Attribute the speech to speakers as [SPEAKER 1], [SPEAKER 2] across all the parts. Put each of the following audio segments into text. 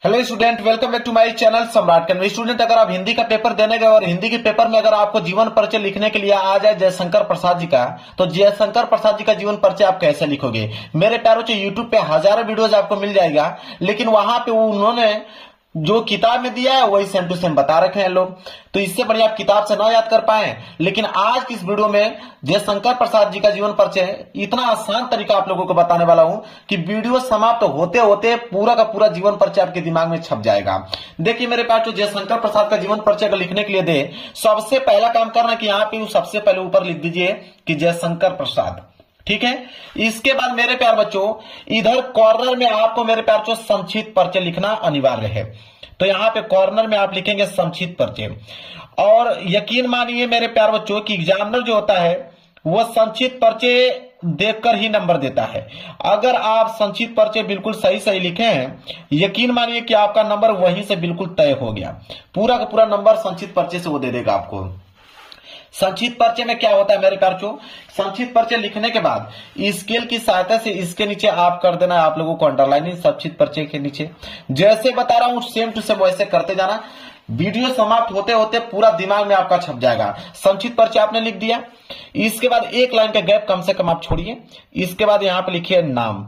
[SPEAKER 1] Hello student, welcome back to my channel Samrat कन्वे। Student, अगर आप हिंदी का पेपर देने गए और हिंदी के पेपर में अगर आपको जीवन परिचय लिखने के लिए आ जाए जयशंकर प्रसाद जी का, तो जयशंकर प्रसाद जी का जीवन परिचय आप कैसे लिखोगे? मेरे प्यारों से यूट्यूब पे हजारों वीडियोज आपको मिल जाएगा, लेकिन वहां पे उन्होंने जो किताब में दिया है वही सेम टू सेम बता रखे हैं लोग। तो इससे बढ़िया आप किताब से ना याद कर पाए, लेकिन आज की इस वीडियो में जयशंकर प्रसाद जी का जीवन परिचय इतना आसान तरीका आप लोगों को बताने वाला हूं कि वीडियो समाप्त होते होते पूरा का पूरा जीवन परिचय आपके दिमाग में छप जाएगा। देखिए मेरे पास जो जयशंकर प्रसाद का जीवन परिचय को लिखने के लिए दे, सबसे पहला काम करना कि यहाँ पे सबसे पहले ऊपर लिख दीजिए कि जयशंकर प्रसाद, ठीक है। इसके बाद मेरे प्यार बच्चों, इधर कॉर्नर में आपको मेरे प्यार बच्चों संक्षिप्त परिचय लिखना अनिवार्य है। तो यहां पे कॉर्नर में आप लिखेंगे संक्षिप्त परिचय। और यकीन मानिए मेरे प्यार बच्चों कि एग्जामिनर जो होता है वह संक्षिप्त परिचय देखकर ही नंबर देता है। अगर आप संक्षिप्त परिचय बिल्कुल सही सही लिखे हैं, यकीन मानिए कि आपका नंबर वहीं से बिल्कुल तय हो गया। पूरा का पूरा नंबर संक्षिप्त परिचय से वो दे देगा आपको। संक्षिप्त परिचय में क्या होता है मेरे प्यार बच्चों, संक्षिप्त परिचय लिखने के बाद स्केल की सहायता से इसके नीचे आप कर देना है आप लोगों को अंडरलाइनिंग संक्षिप्त परिचय के नीचे। जैसे बता रहा हूं सेम टू सेम वैसे करते जाना। वीडियो समाप्त होते होते पूरा दिमाग में आपका छप जाएगा। संक्षिप्त परिचय आपने लिख दिया, इसके बाद एक लाइन का गैप कम से कम आप छोड़िए। इसके बाद यहां पे लिखिए नाम,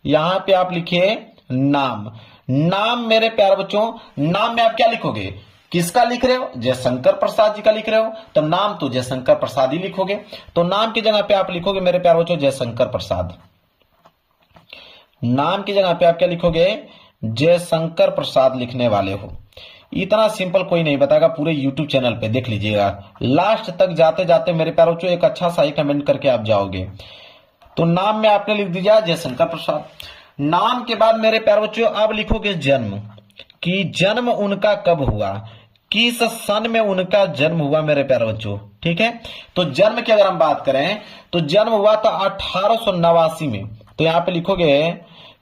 [SPEAKER 1] यहां पे आप लिखिए नाम। नाम मेरे प्यार बच्चों, नाम में आप क्या लिखोगे? किसका लिख रहे हो? जयशंकर प्रसाद जी का लिख रहे हो, तो नाम तो जयशंकर प्रसाद ही लिखोगे। तो नाम की जगह पे आप लिखोगे मेरे प्यार बच्चों जयशंकर प्रसाद। नाम की जगह पे आप क्या लिखोगे? जयशंकर प्रसाद लिखने वाले हो। इतना सिंपल कोई नहीं बताएगा पूरे यूट्यूब चैनल पे, देख लीजिएगा। लास्ट तक जाते जाते मेरे प्यार बच्चों एक अच्छा सा ही कमेंट करके आप जाओगे। तो नाम में आपने लिख दीजिए जयशंकर प्रसाद। नाम के बाद मेरे प्यार बच्चों आप लिखोगे जन्म, कि जन्म उनका कब हुआ, किस सन में उनका जन्म हुआ मेरे प्यारे बच्चों, ठीक है। तो जन्म की अगर हम बात करें तो जन्म हुआ था 1889 में। तो यहां पे लिखोगे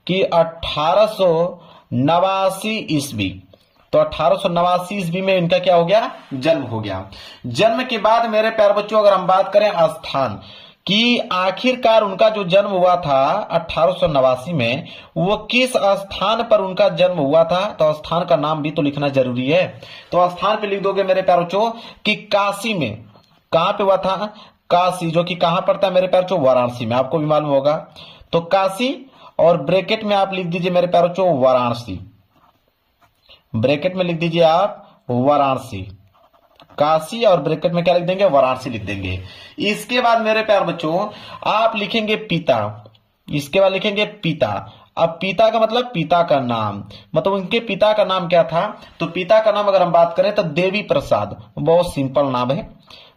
[SPEAKER 1] कि 1889 ईस्वी। तो 1889 ईस्वी में इनका क्या हो गया? जन्म हो गया। जन्म के बाद मेरे प्यारे बच्चों अगर हम बात करें स्थान कि आखिरकार उनका जो जन्म हुआ था 1889 में, वो किस स्थान पर उनका जन्म हुआ था, तो स्थान का नाम भी तो लिखना जरूरी है। तो स्थान पे लिख दोगे मेरे प्यारे बच्चों कि काशी में। कहां पे हुआ था? काशी, जो कि कहां पड़ता है मेरे प्यारे बच्चों? वाराणसी में, आपको भी मालूम होगा। तो काशी, और ब्रैकेट में आप लिख दीजिए मेरे प्यारे बच्चों वाराणसी। ब्रैकेट में लिख दीजिए आप वाराणसी, काशी, और ब्रैकेट में क्या लिख देंगे? वाराणसी लिख देंगे। इसके बाद मेरे प्यार बच्चों आप लिखेंगे पिता। इसके बाद लिखेंगे पिता। अब पिता का मतलब पिता का नाम, मतलब उनके पिता का नाम क्या था? तो पिता का नाम अगर हम बात करें तो देवी प्रसाद। बहुत सिंपल नाम है,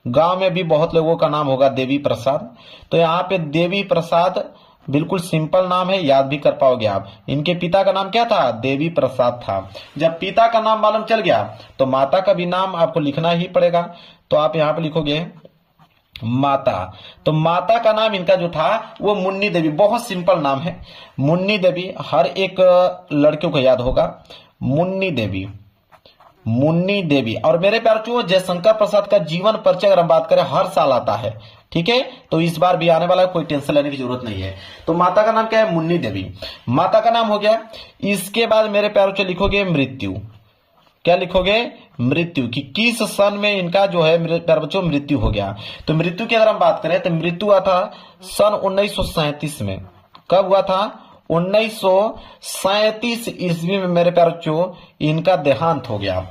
[SPEAKER 1] गांव में भी बहुत लोगों का नाम होगा देवी प्रसाद। तो यहाँ पे देवी प्रसाद बिल्कुल सिंपल नाम है, याद भी कर पाओगे आप। इनके पिता का नाम क्या था? देवी प्रसाद था। जब पिता का नाम मालूम चल गया तो माता का भी नाम आपको लिखना ही पड़ेगा। तो आप यहां पे लिखोगे माता। तो माता का नाम इनका जो था वो मुन्नी देवी। बहुत सिंपल नाम है, मुन्नी देवी। हर एक लड़कियों को याद होगा मुन्नी देवी, मुन्नी देवी। और मेरे प्यार बच्चों जयशंकर प्रसाद का जीवन परिचय अगर हम बात करें हर साल आता है, ठीक है। तो इस बार भी आने वाला है, कोई टेंशन लेने की जरूरत नहीं है। तो माता का नाम क्या है? मुन्नी देवी, माता का नाम हो गया। इसके बाद मेरे प्यार बच्चों लिखोगे मृत्यु। क्या लिखोगे? मृत्यु, कि किस सन में इनका जो है मेरे प्यार बच्चों मृत्यु हो गया। तो मृत्यु की अगर हम बात करें तो मृत्यु हुआ था सन 1937 में। कब हुआ था? 1937 ईस्वी में मेरे प्यार बच्चों इनका देहांत हो गया।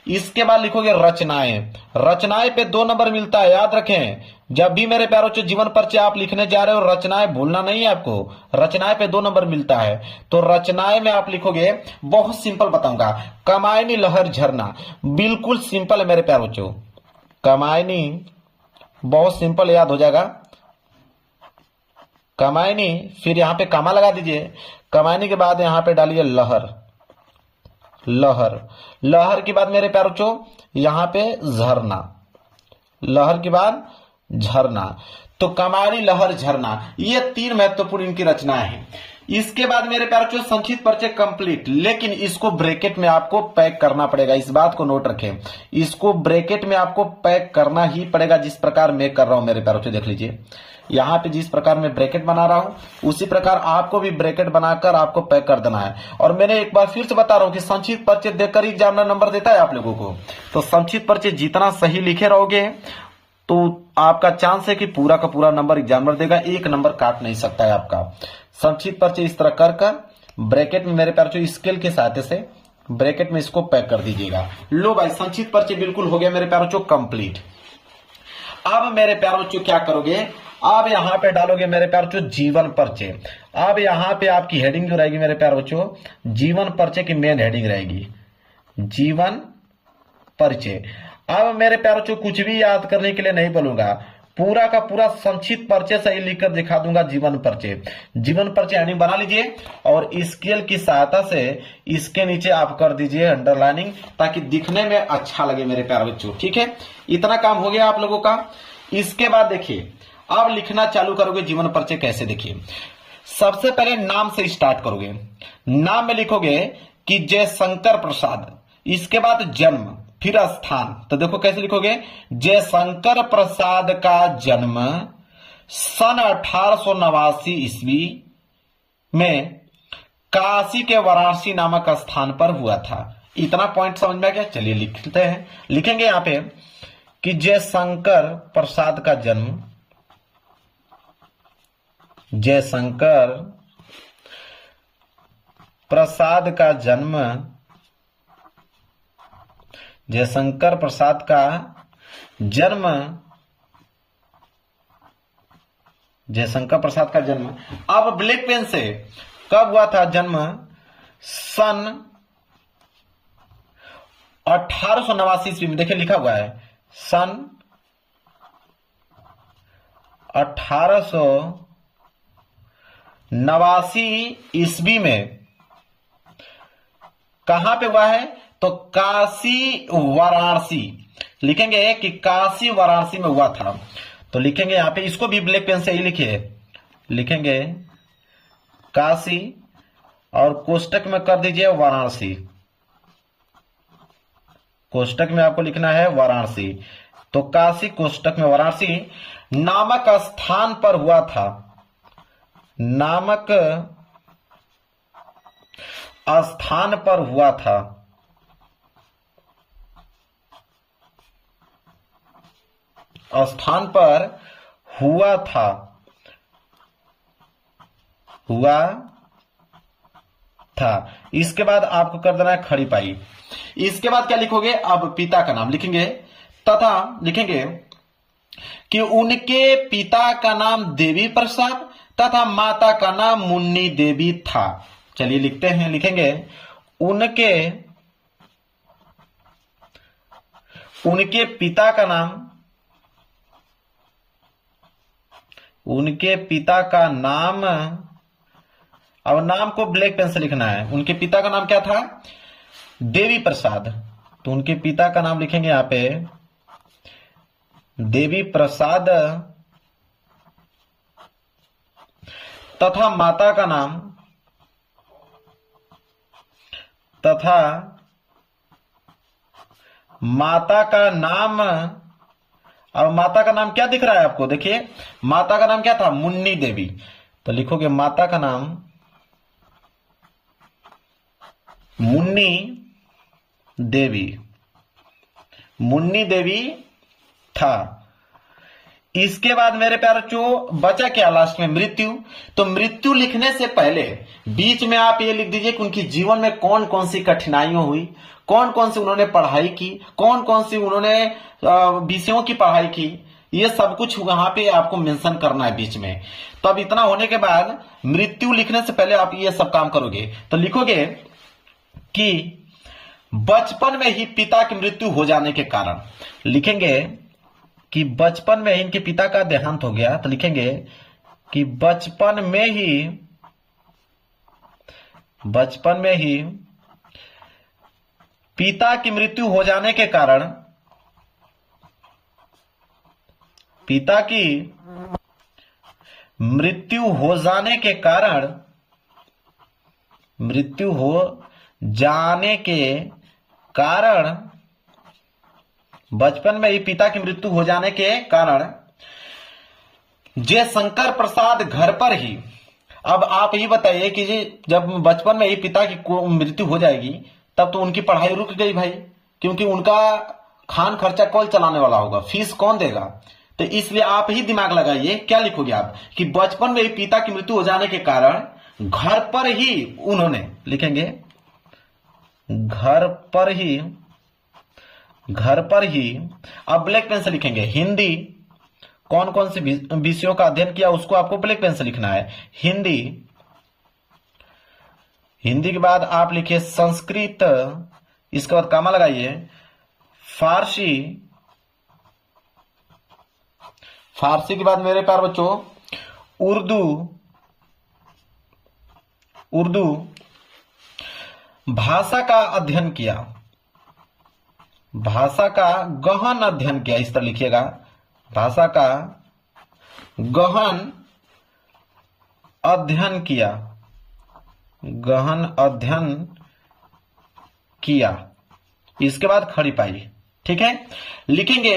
[SPEAKER 1] इसके बाद लिखोगे रचनाएं। रचनाएं पे 2 नंबर मिलता है, याद रखें। जब भी मेरे प्यारों से जीवन परिचय आप लिखने जा रहे हो रचनाएं भूलना नहीं है आपको। रचनाएं पे 2 नंबर मिलता है। तो रचनाएं में आप लिखोगे, बहुत सिंपल बताऊंगा, कमायनी लहर झरना। बिल्कुल सिंपल है मेरे प्यारों बच्चों, कमायनी, बहुत सिंपल याद हो जाएगा। कमायनी, फिर यहां पे कामा लगा दीजिए। कमायनी के बाद यहां पे डालिए लहर, लहर। लहर के बाद मेरे प्यारे बच्चों यहां पे झरना, लहर के बाद झरना। तो कमारी, लहर, झरना, ये 3 महत्वपूर्ण इनकी रचनाएं हैं। इसके बाद मेरे प्यारे बच्चों संक्षिप्त परिचय कंप्लीट, लेकिन इसको ब्रैकेट में आपको पैक करना पड़ेगा। इस बात को नोट रखें, इसको ब्रैकेट में आपको पैक करना ही पड़ेगा, जिस प्रकार मैं कर रहा हूं मेरे प्यारे बच्चों। देख लीजिए यहाँ पे जिस प्रकार मैं ब्रैकेट बना रहा हूं उसी प्रकार आपको भी ब्रैकेट बनाकर आपको पैक कर देना है। और मैंने एक बार फिर से बता रहा हूं कि संक्षिप्त परिचय देखकर एग्जामिनर नंबर देता है आप लोगों को। तो संक्षिप्त परिचय जितना सही लिखे रहोगे तो आपका चांस है कि पूरा का पूरा नंबर एग्जामिनर देगा, एक नंबर काट नहीं सकता है आपका। संक्षिप्त परिचय इस तरह कर ब्रैकेट में मेरे प्यार बच्चों स्केल के सहायता से ब्रैकेट में इसको पैक कर दीजिएगा। लो भाई संक्षिप्त परिचय बिल्कुल हो गया मेरे प्यार बच्चों कंप्लीट। अब मेरे प्यार बच्चों क्या करोगे, अब यहां पे डालोगे मेरे प्यार बच्चों जीवन परिचय। अब यहां पे आपकी हेडिंग जो रहेगी मेरे प्यार बच्चों, जीवन परिचय की मेन हेडिंग रहेगी जीवन परिचय। अब मेरे प्यार बच्चों कुछ भी याद करने के लिए नहीं बोलूंगा, पूरा का पूरा संक्षिप्त परिचय सही लिखकर दिखा दूंगा जीवन परिचय। जीवन परिचय हेडिंग बना लीजिए और स्केल की सहायता से इसके नीचे आप कर दीजिए अंडरलाइनिंग, ताकि दिखने में अच्छा लगे मेरे प्यारे बच्चों। ठीक है, इतना काम हो गया आप लोगों का। इसके बाद देखिए अब लिखना चालू करोगे जीवन परिचय कैसे। देखिए सबसे पहले नाम से स्टार्ट करोगे। नाम में लिखोगे कि जयशंकर प्रसाद, इसके बाद जन्म, फिर स्थान। तो देखो कैसे लिखोगे, जयशंकर प्रसाद का जन्म सन 1889 ईस्वी में काशी के वाराणसी नामक स्थान पर हुआ था। इतना पॉइंट समझ में आ गया। चलिए लिखते हैं, लिखेंगे यहां पे कि जयशंकर प्रसाद का जन्म, जयशंकर प्रसाद का जन्म, जयशंकर प्रसाद का जन्म, जयशंकर प्रसाद का जन्म। अब ब्लैक पेन से कब हुआ था जन्म, सन 1889 ईस्वी में। देखिए लिखा हुआ है सन 1889 ईस्वी में। कहां पे हुआ है, तो काशी वाराणसी। लिखेंगे कि काशी वाराणसी में हुआ था। तो लिखेंगे यहां पे, इसको भी ब्लैक पेन से ही लिखिए, लिखेंगे काशी और कोष्टक में कर दीजिए वाराणसी। कोष्टक में आपको लिखना है वाराणसी। तो काशी कोष्टक में वाराणसी नामक स्थान पर हुआ था, नामक स्थान पर हुआ था। स्थान पर हुआ था, हुआ था। इसके बाद आपको कर देना है खड़ी पाई। इसके बाद क्या लिखोगे, अब पिता का नाम लिखेंगे तथा लिखेंगे कि उनके पिता का नाम देवी प्रसाद तथा माता का नाम मुन्नी देवी था। चलिए लिखते हैं, लिखेंगे उनके पिता का नाम, उनके पिता का नाम, अब नाम को ब्लैक पेन से लिखना है। उनके पिता का नाम क्या था, देवी प्रसाद। तो उनके पिता का नाम लिखेंगे यहां पे देवी प्रसाद तथा माता का नाम, तथा माता का नाम। अब माता का नाम क्या दिख रहा है आपको, देखिए माता का नाम क्या था, मुन्नी देवी। तो लिखोगे माता का नाम मुन्नी देवी, मुन्नी देवी था। इसके बाद मेरे प्यारे बच्चों बचा क्या लास्ट में, मृत्यु। तो मृत्यु लिखने से पहले बीच में आप ये लिख दीजिए कि उनकी जीवन में कौन कौन सी कठिनाइयां हुई, कौन कौन सी उन्होंने पढ़ाई की, कौन कौन सी उन्होंने विषयों की पढ़ाई की, ये सब कुछ वहां पे आपको मेंशन करना है बीच में। तो अब इतना होने के बाद मृत्यु लिखने से पहले आप ये सब काम करोगे। तो लिखोगे कि बचपन में ही पिता की मृत्यु हो जाने के कारण, लिखेंगे कि बचपन में ही इनके पिता का देहांत हो गया। तो लिखेंगे कि बचपन में ही पिता की मृत्यु हो जाने के कारण, पिता की मृत्यु हो जाने के कारण, मृत्यु हो जाने के कारण, बचपन में ही पिता की मृत्यु हो जाने के कारण जयशंकर प्रसाद घर पर ही, अब आप ही बताइए कि जी जब बचपन में ही पिता की मृत्यु हो जाएगी तब तो उनकी पढ़ाई रुक गई भाई, क्योंकि उनका खान खर्चा कौन चलाने वाला होगा, फीस कौन देगा। तो इसलिए आप ही दिमाग लगाइए, क्या लिखोगे आप कि बचपन में ही पिता की मृत्यु हो जाने के कारण घर पर ही उन्होंने, लिखेंगे घर पर ही। अब ब्लैक पेन से लिखेंगे हिंदी, कौन कौन से विषयों का अध्ययन किया उसको आपको ब्लैक पेन से लिखना है। हिंदी के बाद आप लिखिए संस्कृत, इसके बाद कामा लगाइए, फारसी के बाद मेरे प्यारे बच्चों उर्दू भाषा का अध्ययन किया, भाषा का गहन अध्ययन किया, इस तरह लिखिएगा, भाषा का गहन अध्ययन किया, गहन अध्ययन किया। इसके बाद खड़ी पाई, ठीक है। लिखेंगे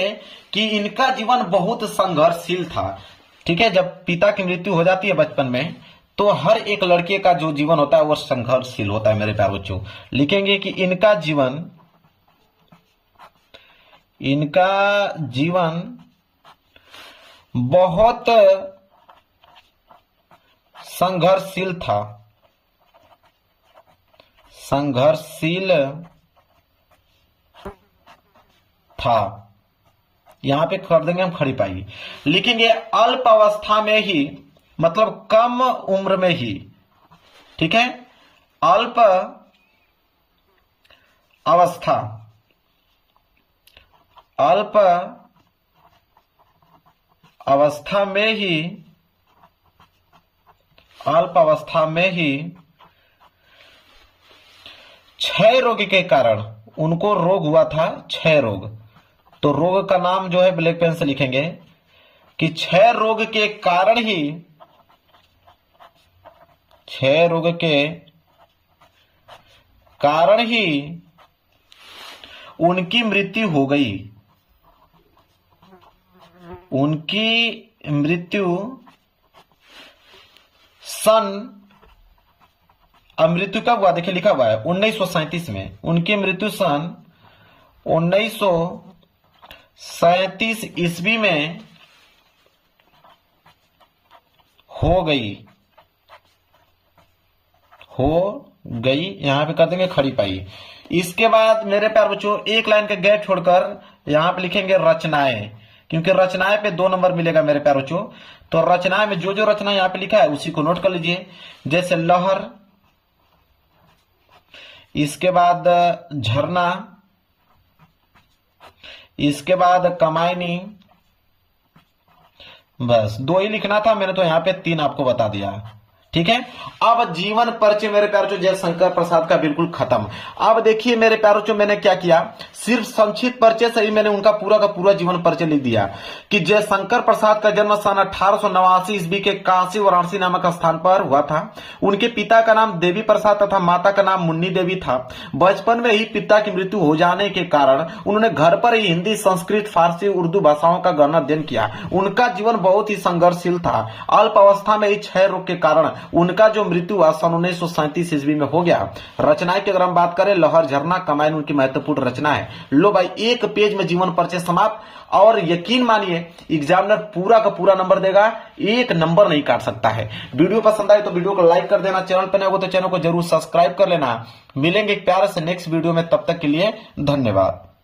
[SPEAKER 1] कि इनका जीवन बहुत संघर्षशील था, ठीक है। जब पिता की मृत्यु हो जाती है बचपन में तो हर एक लड़के का जो जीवन होता है वो संघर्षशील होता है मेरे प्यारे बच्चों। लिखेंगे कि इनका जीवन बहुत संघर्षशील था। यहां पे कर देंगे हम खड़ी पाई। लिखेंगे अल्प अवस्था में ही, मतलब कम उम्र में ही, ठीक है। अल्प अवस्था में ही क्षय रोग के कारण, उनको रोग हुआ था क्षय रोग, तो रोग का नाम जो है ब्लैक पेन से लिखेंगे कि क्षय रोग के कारण ही उनकी मृत्यु हो गई। उनकी मृत्यु मृत्यु कब हुआ, देखिए लिखा हुआ है 1937 में। उनकी मृत्यु सन 1937 ईस्वी में हो गई। यहां पे कर देंगे खड़ी पाई। इसके बाद मेरे प्यारे बच्चों एक लाइन का गैप छोड़कर यहां पे लिखेंगे रचनाएं, क्योंकि रचनाएं पे 2 नंबर मिलेगा मेरे प्यारे बच्चों। तो रचनाएं में जो रचना यहां पे लिखा है उसी को नोट कर लीजिए, जैसे लहर, इसके बाद झरना, इसके बाद कमायनी। बस 2 ही लिखना था, मैंने तो यहां पे 3 आपको बता दिया, ठीक है। अब जीवन परिचय मेरे प्यारे बच्चों जयशंकर प्रसाद का बिल्कुल खत्म। अब देखिए मेरे प्यारे बच्चों मैंने क्या किया, सिर्फ संक्षिप्त परिचय से ही मैंने उनका पूरा का पूरा जीवन परिचय लिख दिया कि जयशंकर प्रसाद का जन्म सन 1889 ईस्वी के काशी वाराणसी नामक स्थान पर हुआ था। उनके पिता का नाम देवी प्रसाद तथा माता का नाम मुन्नी देवी था। बचपन में ही पिता की मृत्यु हो जाने के कारण उन्होंने घर पर ही हिंदी, संस्कृत, फारसी, उर्दू भाषाओं का गहन अध्ययन किया। उनका जीवन बहुत ही संघर्षशील था। अल्प अवस्था में ही क्षय रोग के कारण उनका जो मृत्यु हुआ सन 1937 ईस्वी में हो गया। रचनाएं की अगर हम बात करें, लहर, झरना, कमायन उनकी महत्वपूर्ण रचना है। लो भाई, 1 पेज में जीवन परिचय समाप्त। और यकीन मानिए एग्जामिनर पूरा का पूरा नंबर देगा, 1 नंबर नहीं काट सकता है। वीडियो पसंद आए तो वीडियो को लाइक कर देना, चैनल पर नए हो तो चैनल को जरूर सब्सक्राइब कर लेना। मिलेंगे एक प्यारे से नेक्स्ट वीडियो में, तब तक के लिए धन्यवाद।